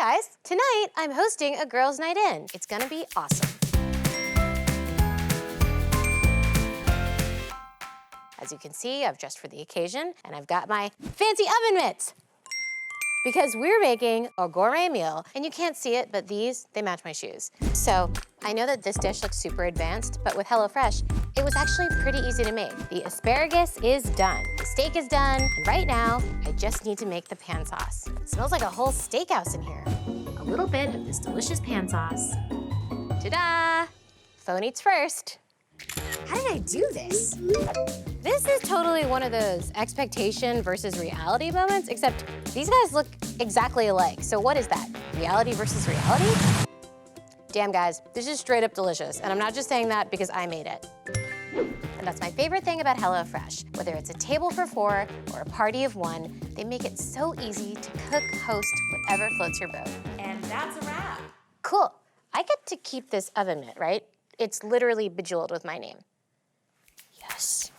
Hi guys, tonight I'm hosting a girls' night in. It's gonna be awesome. As you can see, I've dressed for the occasion and I've got my fancy oven mitts because we're making a gourmet meal and you can't see it, but these, they match my shoes. So I know that this dish looks super advanced, but with HelloFresh, it was actually pretty easy to make. The asparagus is done, the steak is done, and right now, I just need to make the pan sauce. It smells like a whole steakhouse in here. A little bit of this delicious pan sauce. Ta-da! Phone eats first. How did I do this? This is totally one of those expectation versus reality moments, except these guys look exactly alike. So what is that? Reality versus reality? Damn guys, this is straight up delicious. And I'm not just saying that because I made it. And that's my favorite thing about HelloFresh. Whether it's a table for 4 or a party of 1, they make it so easy to cook, host, whatever floats your boat. And that's a wrap. Cool. I get to keep this oven mitt, right? It's literally bejeweled with my name. Yes.